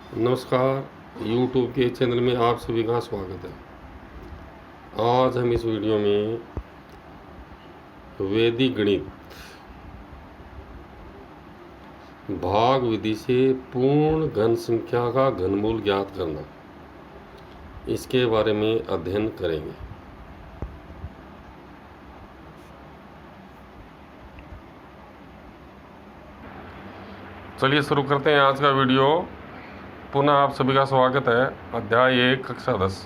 नमस्कार। YouTube के channel में आप सभी का स्वागत है। आज हम इस वीडियो में वैदिक गणित भाग विधि से पूर्ण घन संख्या का घनमूल ज्ञात करना, इसके बारे में अध्ययन करेंगे। चलिए शुरू करते हैं आज का वीडियो। पुनः आप सभी का स्वागत है। अध्याय 1 कक्षा 10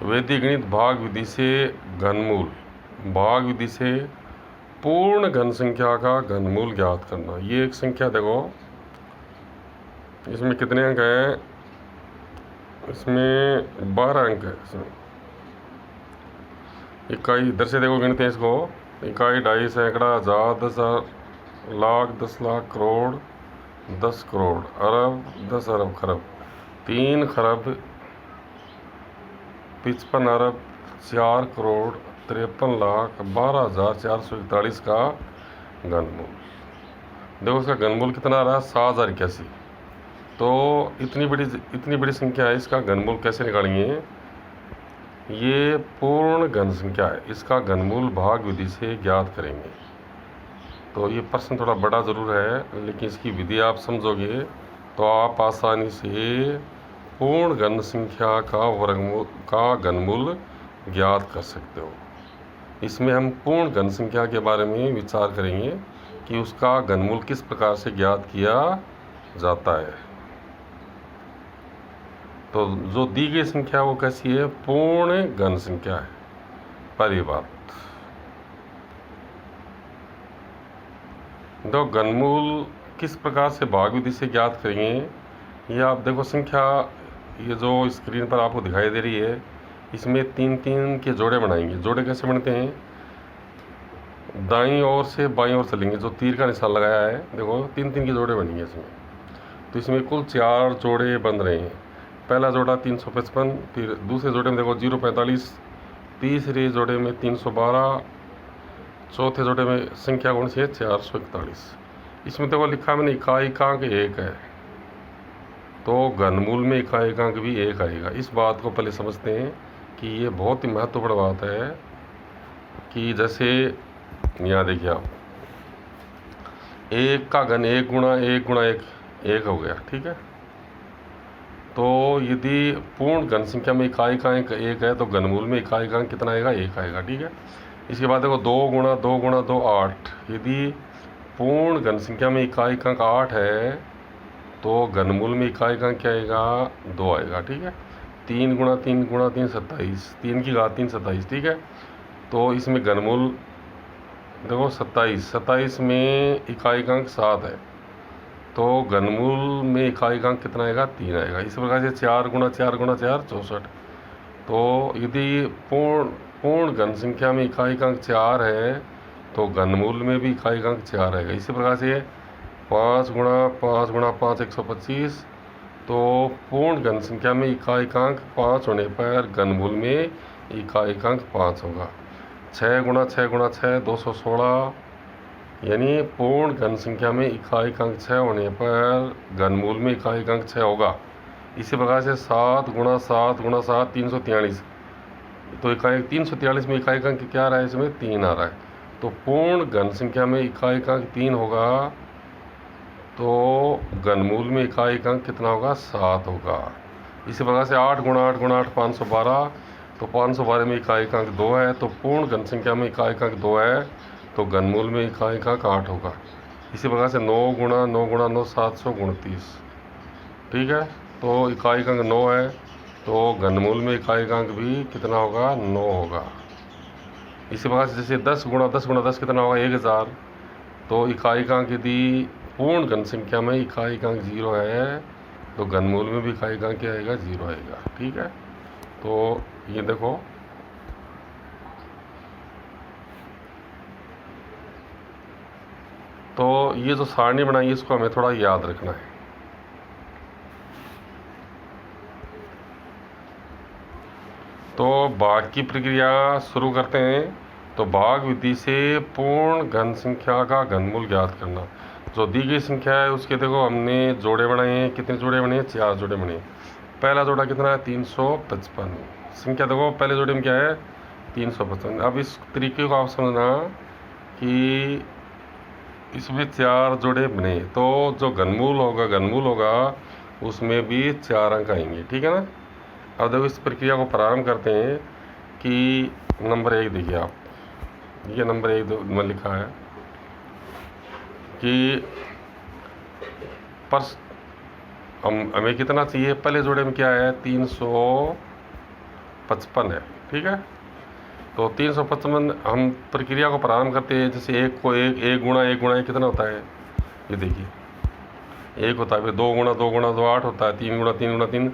वैदिक गणित भाग विधि से घनमूल, भाग विधि से पूर्ण घन संख्या का घनमूल ज्ञात करना। ये एक संख्या देखो, इसमें कितने अंक हैं? इसमें 12 अंक है। इसमें इकाई इधर से देखो, गिनते हैं इसको। इकाई, ढाई, सैकड़ा, हजार, 10,000, लाख, 10 लाख, करोड़, 10 करोड़, अरब, 10 अरब, खरब, 3 खरब, 55 अरब, 4 करोड़, 53 लाख, 12,441 का घनमूल। देखो इसका घनमूल कितना आ रहा है? 7,081। तो इतनी बड़ी संख्या है, इसका घनमूल कैसे निकालेंगे? ये पूर्ण घन संख्या है, इसका घनमूल भाग विधि से ज्ञात करेंगे। तो ये प्रश्न थोड़ा बड़ा ज़रूर है, लेकिन इसकी विधि आप समझोगे तो आप आसानी से पूर्ण घन संख्या का घनमूल ज्ञात कर सकते हो। इसमें हम पूर्ण घन संख्या के बारे में विचार करेंगे कि उसका घनमूल किस प्रकार से ज्ञात किया जाता है। तो जो दी गई संख्या वो कैसी है? पूर्ण घन संख्या है, पहली बात। तो घनमूल किस प्रकार से भाग विधि से ज्ञात करेंगे, ये आप देखो। संख्या ये जो स्क्रीन पर आपको दिखाई दे रही है, इसमें 3-3 के जोड़े बनाएंगे। जोड़े कैसे बनते हैं? दाईं ओर से बाईं ओर चलेंगे, जो तीर का निशान लगाया है, देखो 3-3 के जोड़े बनेंगे इसमें। तो इसमें कुल 4 जोड़े बन रहे हैं। पहला जोड़ा 355, फिर दूसरे जोड़े में देखो 045, तीसरे जोड़े में 312, चौथे जोड़े में संख्या कौन सी है? 441। इसमें देखो लिखा मैंने इकाइकांक 1 है, तो घनमूल में इकाइकांक भी 1 आएगा। इस बात को पहले समझते हैं कि ये बहुत ही महत्वपूर्ण बात है। कि जैसे यहाँ देखिए आप, 1 का घन 1 गुणा 1 गुणा 1 1 हो गया, ठीक है। तो यदि पूर्ण घन संख्या में इकाइकांक 1 है तो घनमूल में इकाइकांक कितना आएगा? 1 आएगा, ठीक है। इसके बाद देखो 2 गुणा 2 गुणा 2 8। यदि पूर्ण घन संख्या में इकाइकांक 8 है तो घनमूल में इकाइकांक क्या आएगा? 2 आएगा, ठीक है। 3 गुणा 3 गुणा 3 27, 3 की घात 3 27, ठीक है। तो इसमें घनमूल देखो 27 में इकाइकांक 7 है, तो घनमूल में इकाइकांक कितना आएगा? 3 आएगा। इस प्रकार से 4 गुणा 4 गुणा 4 64। तो यदि पूर्ण घन संख्या में इकाइकांक 4 है तो घनमूल में भी इकाइकांक 4 आएगा। इसी प्रकार से 5 गुणा 5 गुणा 5 125। तो पूर्ण घन संख्या में इकाइकांक 5 होने पर घनमूल में इकाइकांक 5 होगा। 6 गुणा 6 गुणा 6 216। यानी पूर्ण घन संख्या में इकाइकांक 6 होने पर घनमूल में इकाइकांक 6 होगा। इसी प्रकार से 7 गुणा 7 गुणा 7 343। तो इकाई 343 में इकाइकांक क्या आ रहा है? इसमें 3 आ रहा है। तो पूर्ण घन संख्या में इकाइकांक 3 होगा, तो घनमूल में इकाइकांक कितना होगा? 7 होगा। इसी प्रकार से 8 गुणा 8 गुणा 8 512। तो 512 में इकाइकांक 2 है, तो पूर्ण घन संख्या में इकाइकांक 2 है, तो घनमूल में इकाइकांक 8 होगा। इसी प्रकार से 9 गुणा 9 गुणा 9 729, ठीक है। तो इकाइकांक 9 है, तो घनमूल में इकाइकांक भी कितना होगा? 9 होगा। इसी प्रकार से जैसे 10 गुणा 10 गुणा 10 कितना होगा? 1000। तो इकाइकांक यदि पूर्ण घन संख्या में इकाइकांक 0 है तो घनमूल में भी इकाइकांक क्या आएगा? 0 आएगा, ठीक है। तो ये देखो, तो ये जो सारणी बनाई इसको हमें थोड़ा याद रखना है। तो भाग की प्रक्रिया शुरू करते हैं। तो भाग विधि से पूर्ण घन संख्या का घनमूल ज्ञात करना। जो दी गई संख्या है उसके देखो हमने जोड़े बनाए हैं। कितने जोड़े बने हैं? 4 जोड़े बने हैं। पहला जोड़ा कितना है? 355। संख्या देखो पहले जोड़े में क्या है? 355। अब इस तरीके को आप समझना कि इसमें 4 जोड़े बने तो जो घनमूल होगा उसमें भी 4 अंक आएंगे, ठीक है ना। अब देखो इस प्रक्रिया को प्रारंभ करते हैं कि नंबर 1 देखिए आप, ये नंबर 1 में लिखा है कि पर हमें कितना चाहिए? पहले जोड़े में क्या है? 355 है, ठीक है। तो 355 हम प्रक्रिया को प्रारंभ करते हैं। जैसे एक को एक गुणा एक कितना होता है? ये देखिए 1 होता है, फिर 2 गुणा 2 8 होता है, 3 गुणा 3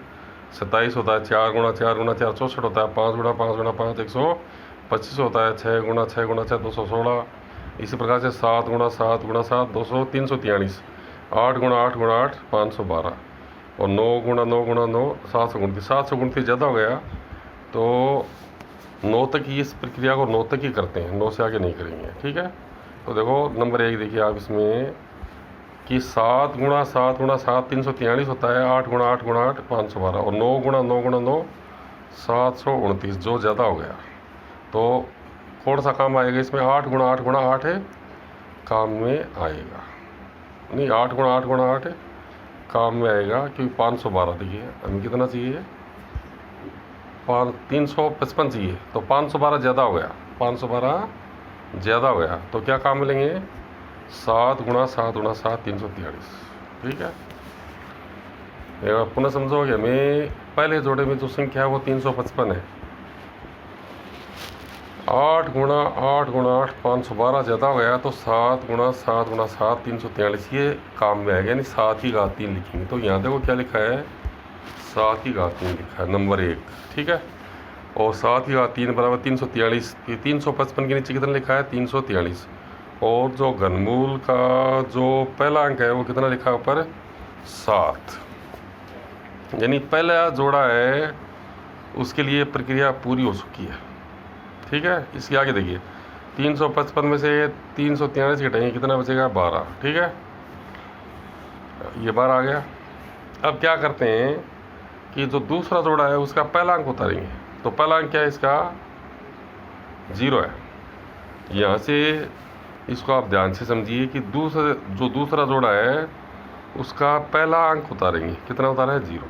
27 होता है, 4 गुणा 4 64 होता है, 5 गुणा 5 125 होता है, 6 गुणा 6 216। इसी प्रकार से 7 गुणा 7 343, 8 गुणा 8 512 और 9 गुणा 9 729 ज़्यादा हो गया तो 9 तक ही इस प्रक्रिया को 9 तक ही करते हैं, 9 से आगे नहीं करेंगे, ठीक है। तो देखो नंबर 1 देखिए आप इसमें कि 7 गुणा 7 343 होता है, 8 गुणा 8 512 और 9 गुणा 9 729, जो ज़्यादा हो गया। तो कौन सा काम आएगा इसमें? 8 गुणा 8 काम में आएगा, नहीं 8 गुणा 8 काम में आएगा, क्योंकि 512 देखिए हमें कितना चाहिए? 355 चाहिए, तो 512 ज़्यादा हो गया, 512 ज़्यादा हो गया तो क्या काम मिलेंगे? 7 गुणा 7 343, ठीक है। एक बार पुनः समझोगे, हमें पहले जोड़े में जो संख्या है वो 355 है। 8 गुणा 8 512 ज़्यादा हो गया तो 7 गुणा 7 343 ये काम में आएगा, यानी 7 की घात 3 लिखेंगे। तो यहाँ देखो क्या लिखा है? 7 की घात 3 लिखा है नंबर 1, ठीक है। और 7 की घात 3 बराबर 343। 355 के नीचे कितना लिखा है? 343। और जो घनमूल का जो पहला अंक है वो कितना लिखा है ऊपर? 7, यानी पहला जोड़ा है उसके लिए प्रक्रिया पूरी हो चुकी है, ठीक है। इसके आगे देखिए 355 में से 343 घटाएंगे, कितना बचेगा? 12, ठीक है। ये 12 आ गया। अब क्या करते हैं कि जो दूसरा जोड़ा है उसका पहला अंक उतारेंगे। तो पहला अंक क्या है इसका? 0 है। यहाँ से इसको आप ध्यान से समझिए कि दूसरा जोड़ा है उसका पहला अंक उतारेंगे। कितना उतारा है? 0।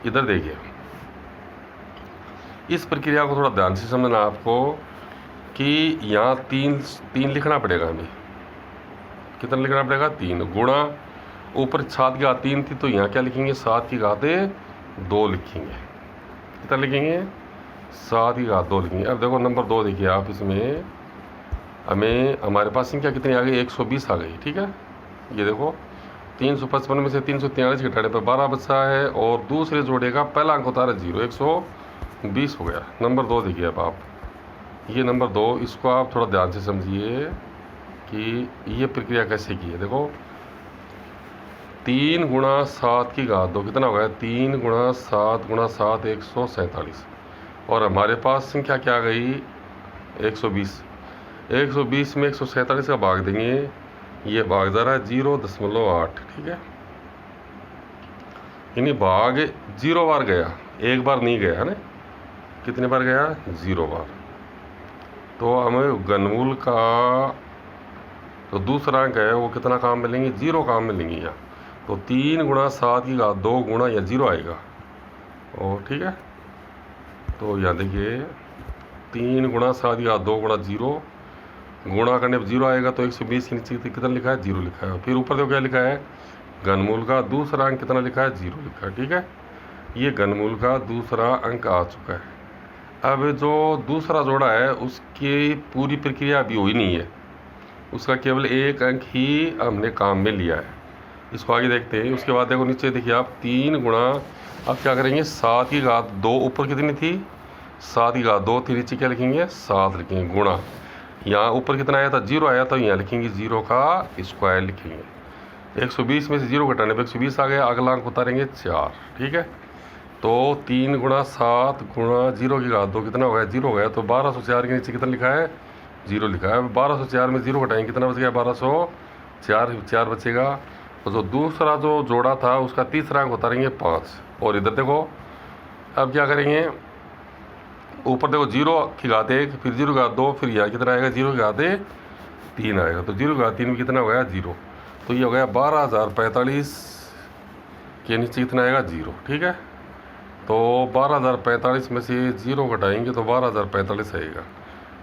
इधर देखिए, इस प्रक्रिया को थोड़ा ध्यान से समझना आपको कि यहाँ 3 लिखना पड़ेगा हमें। कितना लिखना पड़ेगा? 3 गुणा, ऊपर 7 की घात 3 थी तो यहाँ क्या लिखेंगे? 7 की घात 2 लिखेंगे। कितना लिखेंगे? 7 की घात 2 लिखेंगे। अब देखो नंबर 2 देखिए आप, इसमें हमारे पास संख्या कितनी आ गई? 120 आ गई, ठीक है। ये देखो 355 में से 343 घटाने पर 12 बचा है और दूसरे जोड़े का पहला अंक होता है 0, 120 हो गया। नंबर 2 देखिए अब आप, ये नंबर 2, इसको आप थोड़ा ध्यान से समझिए कि ये प्रक्रिया कैसे की है। देखो 3 गुणा 7 की घात 2 कितना हो गया? 3 गुणा 7 147 और हमारे पास संख्या क्या आ गई? 120। 120 में 147 का भाग देंगे, ये भाग जा रहा है 0.8, ठीक है। यानी भाग 0 बार गया, एक बार नहीं गया है ना। कितने बार गया? 0 बार। तो हमें घनमूल का तो दूसरा अंक है वो कितना काम मिलेंगे? 0 काम मिलेंगे यहाँ। तो 3 गुणा 7 की घात 2 गुणा या 0 आएगा, और ठीक है। तो यहाँ देखिए 3 गुणा 7 की घात 2 गुणा 0, गुणा करने पर 0 आएगा तो 120 के नीचे कितना लिखा है? 0 लिखा है। फिर ऊपर देखो क्या लिखा है? घनमूल का दूसरा अंक कितना लिखा है? 0 लिखा है, ठीक है। ये घनमूल का दूसरा अंक आ चुका है। अब जो दूसरा जोड़ा है उसकी पूरी प्रक्रिया अभी हुई नहीं है, उसका केवल एक अंक ही हमने काम में लिया है। इसको आगे देखते हैं। उसके बाद देखो नीचे देखिए आप 3 गुणा, अब क्या करेंगे? 7 की घात 2 ऊपर कितनी थी? 7 की घात 2 थी, नीचे क्या लिखेंगे? 7 लिखेंगे गुणा, यहाँ ऊपर कितना आया था? 0 आया था, यहाँ लिखेंगे 0 का स्क्वायर लिखेंगे। 120 में से 0 घटाने पर 120 आ गया, अगला अंक उतारेंगे 4, ठीक है। तो 3 गुणा 7 गुणा 0 की घात 2 कितना हो गया? 0 हो गया। तो 1204 के नीचे कितना लिखा है? 0 लिखा है। 1204 में 0 घटाएंगे, कितना बच गया? 1212 4 4 बचेगा। तो जो दूसरा जो जोड़ा था उसका तीसरा अंक उतारेंगे 5। और इधर देखो अब क्या करेंगे, ऊपर देखो 0 की घात 1, फिर 0 की घात 2, फिर यहाँ कितना आएगा 0 की घात 3 आएगा। तो 0 की घात 3 में कितना हो गया 0। तो ये हो गया 12045 के नीचे कितना आएगा 0। ठीक है, तो 12045 में से 0 घटाएंगे तो 12045 आएगा।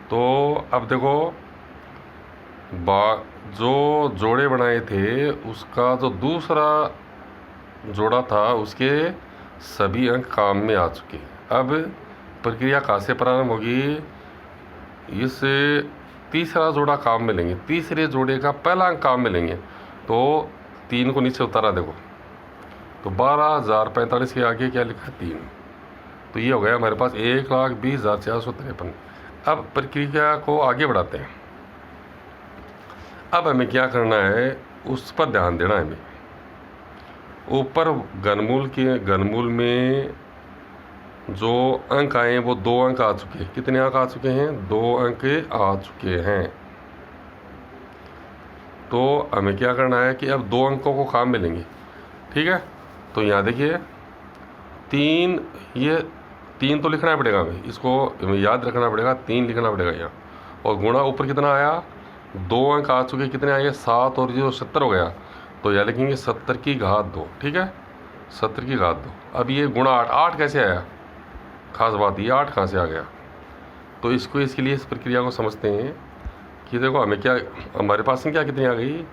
तो अब देखो जो जोड़े बनाए थे उसका जो दूसरा जोड़ा था उसके सभी अंक काम में आ चुके। अब प्रक्रिया कहाँ से प्रारंभ होगी, इस तीसरा जोड़ा काम में लेंगे, तीसरे जोड़े का पहला अंक काम में लेंगे। तो 3 को नीचे उतारा देखो, तो 12045 के आगे क्या लिखा है 3। तो ये हो गया हमारे पास 1,20,453। अब प्रक्रिया को आगे बढ़ाते हैं। अब हमें क्या करना है उस पर ध्यान देना है हमें। ऊपर घनमूल में जो अंक आए वो 2 अंक आ चुके हैं। कितने अंक आ चुके हैं 2 अंक आ चुके हैं। तो हमें क्या करना है कि अब 2 अंकों को काम में लेंगे। ठीक है, तो यहाँ देखिए 3, ये 3 तो लिखना पड़ेगा हमें, इसको हमें याद रखना पड़ेगा, 3 लिखना पड़ेगा यहाँ। और गुणा ऊपर कितना आया 2 अंक आ चुके, कितने आएंगे 7 और 0 70 हो गया। तो यहाँ लिखेंगे 70 की घात 2। ठीक है, 70 की घात 2। अब ये गुणा 8 कैसे आया, खास बात ये 8 कहाँ से आ गया। तो इसके लिए इस प्रक्रिया को समझते हैं कि देखो हमें क्या, हमारे पास संख्या कितनी आ गई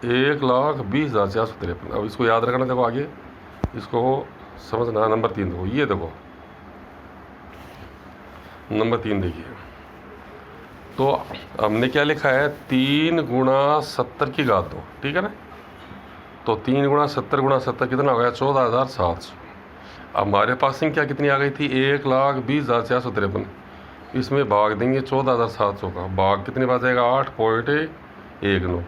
1,20,453। अब इसको याद रखना, देखो आगे इसको समझना। नंबर 3 देखो, ये देखो नंबर 3 देखिए, तो हमने क्या लिखा है 3 गुणा 70 की घात 2। ठीक है ना, तो 3 गुणा 70 कितना हो गया 14,700। अब हमारे पास संख्या कितनी आ गई थी 1,20,453। इसमें भाग देंगे 14,700 का, भाग कितने बार जाएगा 8.19।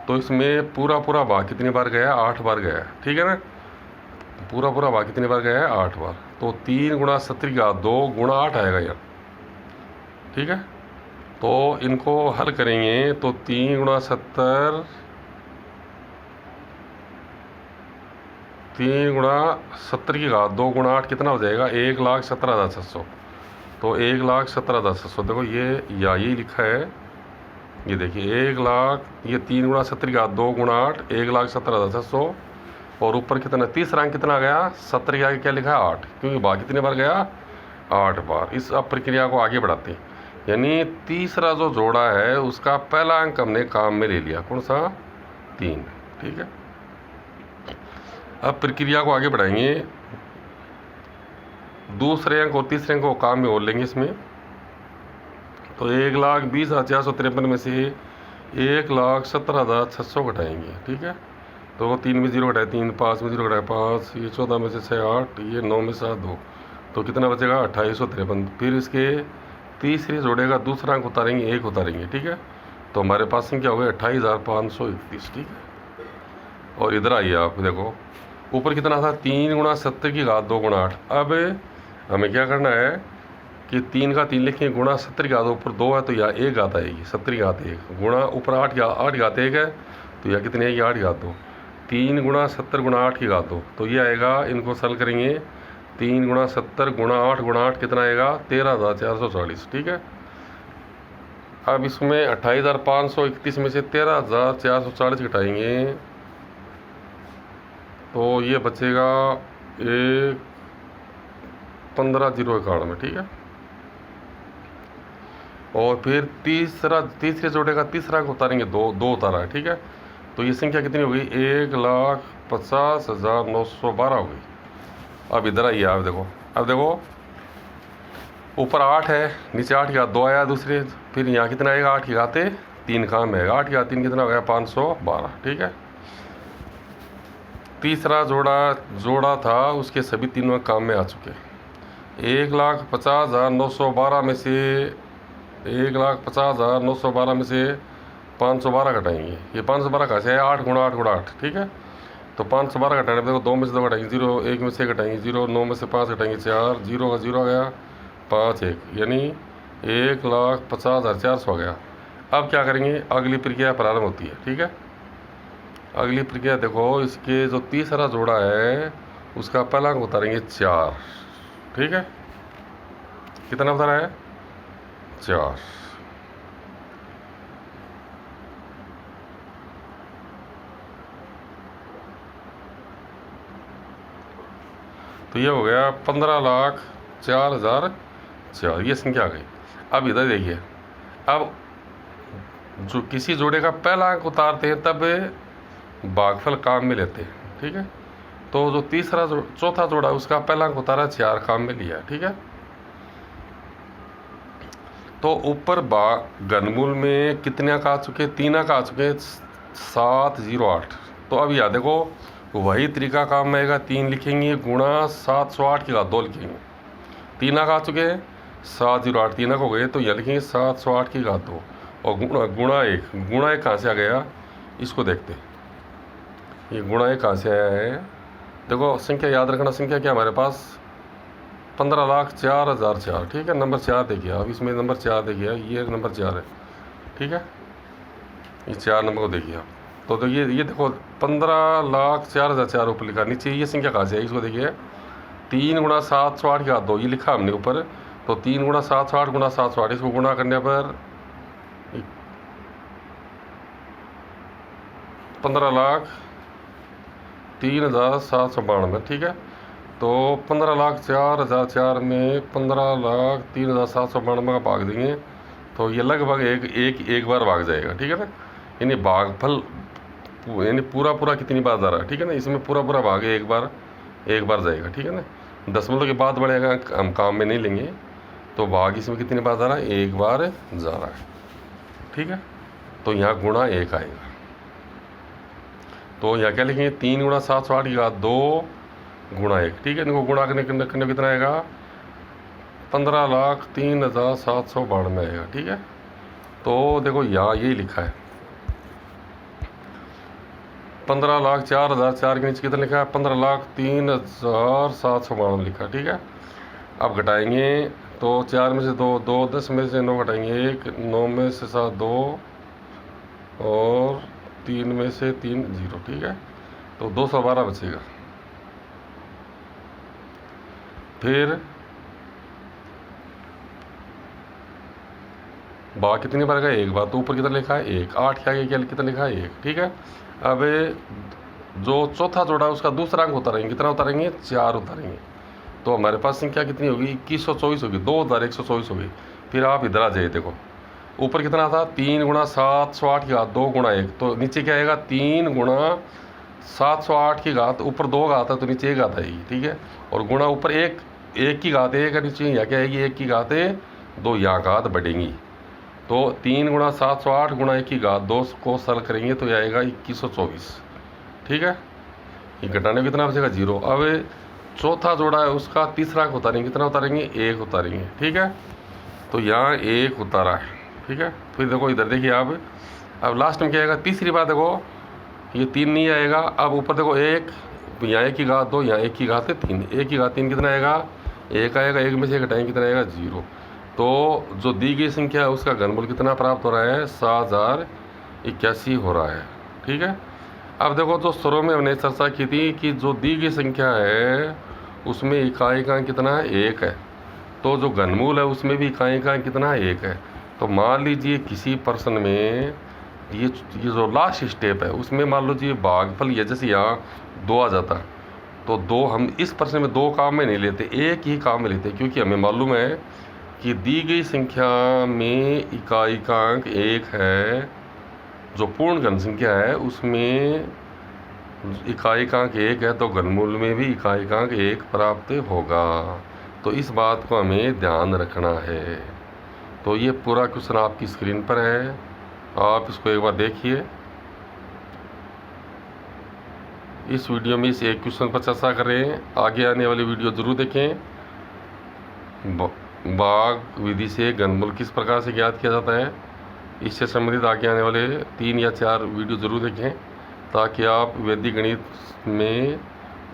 तो इसमें पूरा भाग कितनी बार गया 8 बार गया। ठीक है ना, पूरा भाग कितनी बार गया है 8 बार। तो 3 गुणा 70 की घात 2 गुणा 8 आएगा यहाँ। ठीक है, तो इनको हल करेंगे तो 3 गुणा 70, 3 गुणा 70 की घात 2 गुणा 8 कितना हो जाएगा 1,17,600। तो 1,17,600 देखो ये यही लिखा है, ये देखिए 1 लाख, ये 3 गुणा 70 की घात 2 गुणा 8 1,17,600। और ऊपर कितना तीसरा अंक कितना आ गया 70 के आगे क्या लिखा है 8, क्योंकि भाग कितने बार गया 8 बार। इस अब प्रक्रिया को आगे बढ़ाते हैं, यानी तीसरा जो जोड़ा है उसका पहला अंक हमने काम में ले लिया, कौन सा 3। ठीक है, अब प्रक्रिया को आगे बढ़ाएंगे, दूसरे अंक और तीसरे अंक को काम में और लेंगे इसमें। तो 1,20,453 में से 1,17,600 घटाएंगे। ठीक है, तो 3 में 0 घटाए 3, 5 में 0 घटाए 5, ये 14 में से 6 8, ये 9 में 7 2, तो कितना बचेगा 2853। फिर इसके तीसरे जोड़े का दूसरा अंक उतारेंगे 1 उतारेंगे। ठीक है, तो हमारे पास संख्या हो गई 28,531। ठीक है, और इधर आइए आप देखो ऊपर कितना था 3 गुणा 70 की घात 2 गुणा 8। अब हमें क्या करना है कि 3 का 3 लिखें, गुणा 70 की घात ऊपर 2 है तो यहाँ 1 घात आएगी 70 की घात 1, गुणा ऊपर 8 घात 1 है तो यहाँ कितनी आएगी 8 घात 2। 3 गुणा 70 गुणा 8 की घात 2, तो ये आएगा, इनको सरल करेंगे 3 गुणा 70 गुणा 8 कितना आएगा 13,440। ठीक है, अब इसमें 28,531 में से 13,440 घटाएंगे तो ये बचेगा 15,091। ठीक है, और फिर तीसरे जोड़े का तीसरा अंक उतारेंगे 2 उतारा है। ठीक है, तो ये संख्या कितनी हो गई 1,50,912 हो गई। अब इधर आइए आप देखो, अब देखो ऊपर 8 है, नीचे 8 की घात 2 आया दूसरे, फिर यहाँ कितना आएगा 8 की घात 3 काम आएगा, 8 की घात 3 कितना हो गया 512। ठीक है, तीसरा जोड़ा था उसके सभी तीनों काम में आ चुके। 1,50,912 में से 1,50,912 में से 512 घटाएंगे। ये 512 कहाँ से है 8 गुणा 8 गुणा 8। ठीक है, तो 512 घटाने देखो 2 में से 2 घटाएंगे 0, 1 में से घटाएंगे 0, 9 में से 5 घटाएंगे 4, 0 का 0 आ गया 5 1, यानी 1,50,400 हो गया। अब क्या करेंगे, अगली प्रक्रिया प्रारंभ होती है। ठीक है, अगली प्रक्रिया देखो, इसके जो तीसरा जोड़ा है उसका पहला अंक उतारेंगे 4, ठीक है। कितना उतारा है? 4। तो ये हो गया 15,04,004, ये संख्या आ गई। अब इधर देखिए, अब जो किसी जोड़े का पहला अंक उतारते हैं तब भागफल काम में लेते हैं, ठीक है। तो जो चौथा जोड़ा उसका पहला अंक उतारा 4, काम में लिया, ठीक है। तो ऊपर घनमूल में कितने अंक आ चुके? 3 अंक आ चुके, 708। तो अब याद देखो, वही तरीका काम में आएगा, 3 लिखेंगे गुणा 708 की घात 2 लिखेंगे। 3 अंक आ चुके हैं, 708, 3 अंक हो गए, तो यह लिखेंगे 708 की घात 2 और गुणा 1। गुणा 1 कहाँ से आ गया, इसको देखते। ये गुणा 1 कहाँ से आया है? देखो संख्या याद रखना, संख्या क्या हमारे पास 15,04,004, ठीक है। नंबर 4 देखिए, अब इसमें नंबर 4 देखिए, ये नंबर 4 है, ठीक है। ये 4 नंबर को देखिए आप। तो देखिए, ये देखो 15,04,004 ऊपर लिखा, नीचे ये संख्या कहाँ से है, इसको देखिए। 3 गुणा 708 का 2, ये लिखा हमने ऊपर। तो 3 गुणा 708 गुणा 708, इसको गुणा करने पर 15,03,792, ठीक है। तो 15,04,004 में 15,03,792 का भाग देंगे तो ये लगभग एक बार भाग जाएगा, ठीक है ना। यानी भागफल यानी पूरा कितनी बार जा रहा है, ठीक है ना। इसमें पूरा भाग एक बार जाएगा, ठीक है ना। दशमलव के बाद बढ़ेगा, हम काम में नहीं लेंगे। तो भाग इसमें कितनी बार जा रहा है? एक बार जा रहा है, ठीक है। तो यहाँ गुणा 1 आएगा। तो यहाँ क्या लिखेंगे? 3 गुणा 708 की घात 2 गुणा 1, ठीक है। इनको गुणा करने कितना आएगा? 15,03,792 आएगा, ठीक है। तो देखो यहाँ यही लिखा है, 15,04,004 के नीचे कितना लिखा है? 15,03,792 लिखा, ठीक है। अब घटाएंगे तो 4 में से 2, 10 में से 9 घटाएंगे 1, 9 में से 7 2 और 3 में से 3 0, ठीक है। तो 212 बचेगा। फिर भाग कितनी बार का? एक बार। तो ऊपर कितना लिखा है? 1। 8 के आगे क्या कितना लिखा है? 1, ठीक है। अब जो चौथा जोड़ा है उसका दूसरा अंक उतारेंगे, कितना उतारेंगे? 4 उतारेंगे। तो हमारे पास संख्या कितनी होगी? 2124 होगी, 2124 होगी। फिर आप इधर आ जाइए, देखो ऊपर कितना था? 3 गुणा 708 की घात 2 गुणा 1। तो नीचे क्या आएगा? 3 गुणा 708 की घात, ऊपर 2 घात है तो नीचे 1 घात आएगी, ठीक है। और गुणा ऊपर 1 की घात 1 है, नीचे यहाँ क्या आएगी? 1 की घात 2, यहाँ घात बढ़ेंगी। तो 3 गुणा 708 गुणा 1 की घात 2 को सरल करेंगे तो यह आएगा 2124, ठीक है। ये घटाने कितना बचेगा? 0। अब चौथा जोड़ा है उसका तीसरा अंक उतारेंगे, कितना उतारेंगे? 1 उतारेंगे, ठीक है। तो यहाँ 1 उतारा है, ठीक है। फिर देखो इधर देखिए, अब लास्ट में क्या आएगा? तीसरी बार देखो, ये 3 नहीं आएगा। अब ऊपर देखो 1, यहाँ 1 की घात 2, यहाँ 1 की घात 3, 1 की घात 3 कितना आएगा? 1 आएगा। 1 में से घटाएंगे कितना आएगा? 0। तो जो दी गई संख्या है उसका घनमूल कितना प्राप्त हो रहा है? 7081 हो रहा है, ठीक है। अब देखो, जो शुरू में हमने चर्चा की थी कि जो दी गई संख्या है उसमें इकाई का कितना है? 1 है। तो जो घनमूल है उसमें भी इकाई का कितना है? 1 है। तो मान लीजिए किसी प्रश्न में ये जो लास्ट स्टेप है उसमें मान लीजिए भागफल ये जैसे यहाँ 2 आ जाता, तो 2 हम इस प्रश्न में 2 काम में नहीं लेते, 1 ही काम में लेते, क्योंकि हमें मालूम है कि दी गई संख्या में इकाई का अंक 1 है। जो पूर्ण घन संख्या है उसमें इकाई का अंक 1 है, तो घनमूल में भी इकाई का अंक 1 प्राप्त होगा। तो इस बात को हमें ध्यान रखना है। तो ये पूरा क्वेश्चन आपकी स्क्रीन पर है, आप इसको एक बार देखिए। इस वीडियो में इस एक क्वेश्चन पर चर्चा करें, आगे आने वाली वीडियो ज़रूर देखें। भाग विधि से घनमूल किस प्रकार से ज्ञात किया जाता है, इससे संबंधित आगे आने वाले 3 या 4 वीडियो ज़रूर देखें, ताकि आप वैदिक गणित में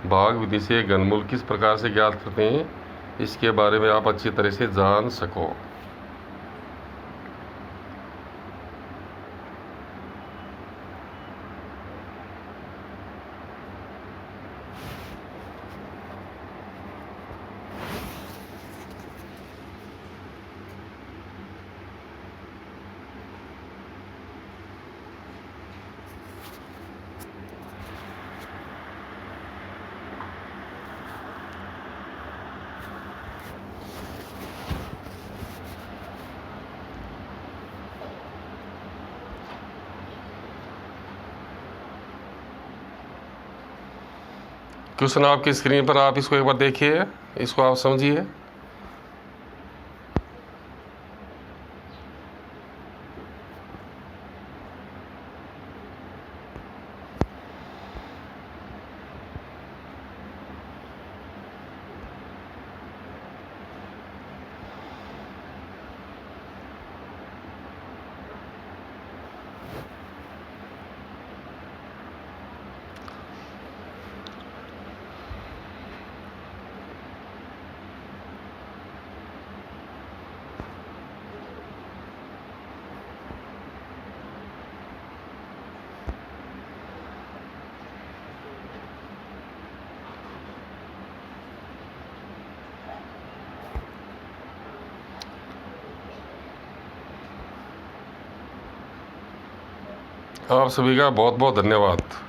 भाग विधि से घनमूल किस प्रकार से ज्ञात करते हैं इसके बारे में आप अच्छी तरह से जान सको। क्वेश्चन आपकी स्क्रीन पर, आप इसको एक बार देखिए, इसको आप समझिए। आप सभी का बहुत बहुत धन्यवाद।